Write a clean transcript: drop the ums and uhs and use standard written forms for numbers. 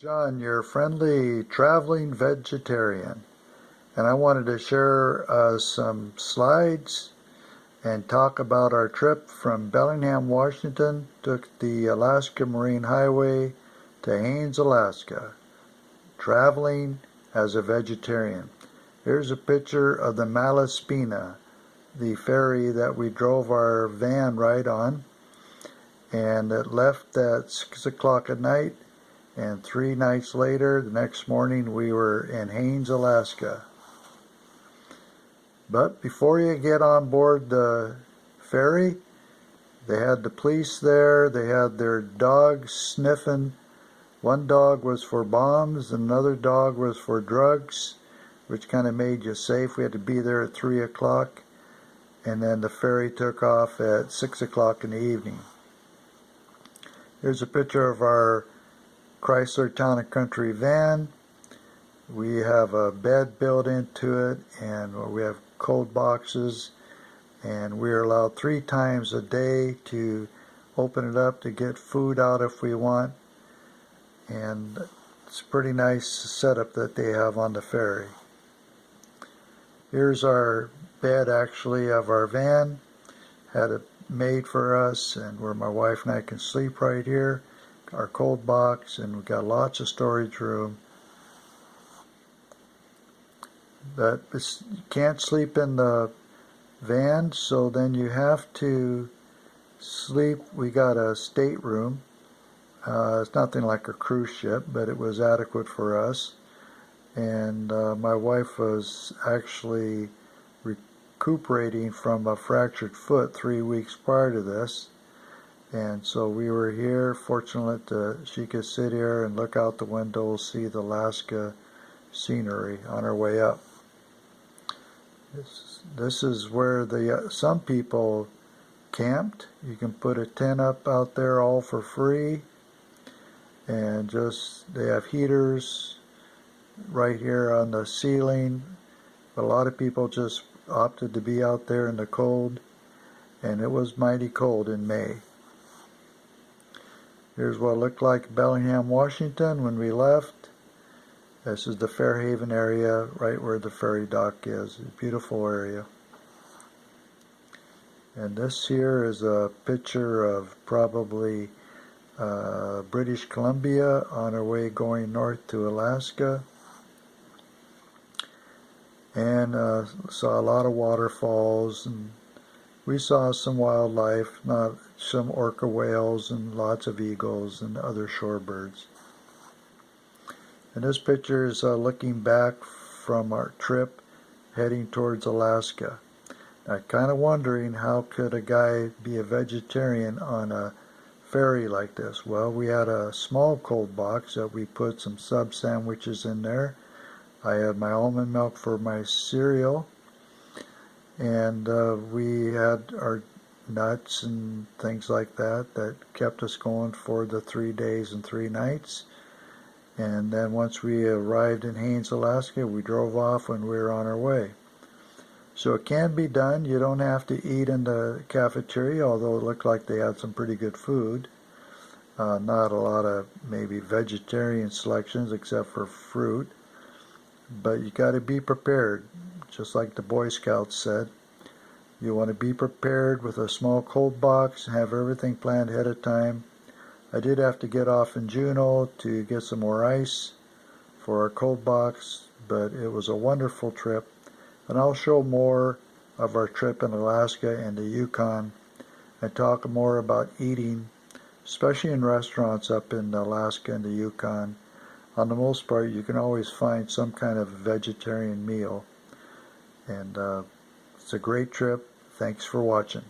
John, your friendly traveling vegetarian, and I wanted to share some slides and talk about our trip from Bellingham, Washington, took the Alaska Marine Highway to Haines, Alaska, traveling as a vegetarian. Here's a picture of the Malaspina, the ferry that we drove our van ride on, and it left at 6 o'clock at night. And 3 nights later, the next morning, we were in Haines, Alaska. But before you get on board the ferry, they had the police there. They had their dogs sniffing. One dog was for bombs, another dog was for drugs, which kind of made you safe. We had to be there at 3 o'clock, and then the ferry took off at 6 o'clock in the evening. Here's a picture of our Chrysler Town & Country van. We have a bed built into it, and we have cold boxes, and we're allowed 3 times a day to open it up to get food out if we want. And it's a pretty nice setup that they have on the ferry. Here's our bed actually of our van. Had it made for us, and where my wife and I can sleep right here. Our cold box, and we've got lots of storage room. But you can't sleep in the van, so then you have to sleep. We got a stateroom. It's nothing like a cruise ship, but it was adequate for us. And my wife was actually recuperating from a fractured foot 3 weeks prior to this. And so we were here, fortunate that she could sit here and look out the window, see the Alaska scenery on our way up. This is where some people camped. You can put a tent up out there all for free, and they have heaters right here on the ceiling. But a lot of people just opted to be out there in the cold, and it was mighty cold in May. Here's what it looked like Bellingham, Washington when we left. This is the Fairhaven area, right where the ferry dock is. A beautiful area. And this here is a picture of probably British Columbia on our way going north to Alaska. And saw a lot of waterfalls, and we saw some wildlife, some orca whales and lots of eagles and other shorebirds. And this picture is looking back from our trip heading towards Alaska. I'm kind of wondering, how could a guy be a vegetarian on a ferry like this? Well, we had a small cold box that we put some sub sandwiches in there. I had my almond milk for my cereal, and we had our nuts and things like that kept us going for the 3 days and 3 nights. And then once we arrived in Haines, Alaska, we drove off when we were on our way. So it can be done. You don't have to eat in the cafeteria, although it looked like they had some pretty good food. Not a lot of maybe vegetarian selections except for fruit. But you got to be prepared, just like the Boy Scouts said. You want to be prepared with a small cold box and have everything planned ahead of time. I did have to get off in Juneau to get some more ice for our cold box, but it was a wonderful trip. And I'll show more of our trip in Alaska and the Yukon and talk more about eating, especially in restaurants up in Alaska and the Yukon. On the most part, you can always find some kind of vegetarian meal. And it's a great trip. Thanks for watching.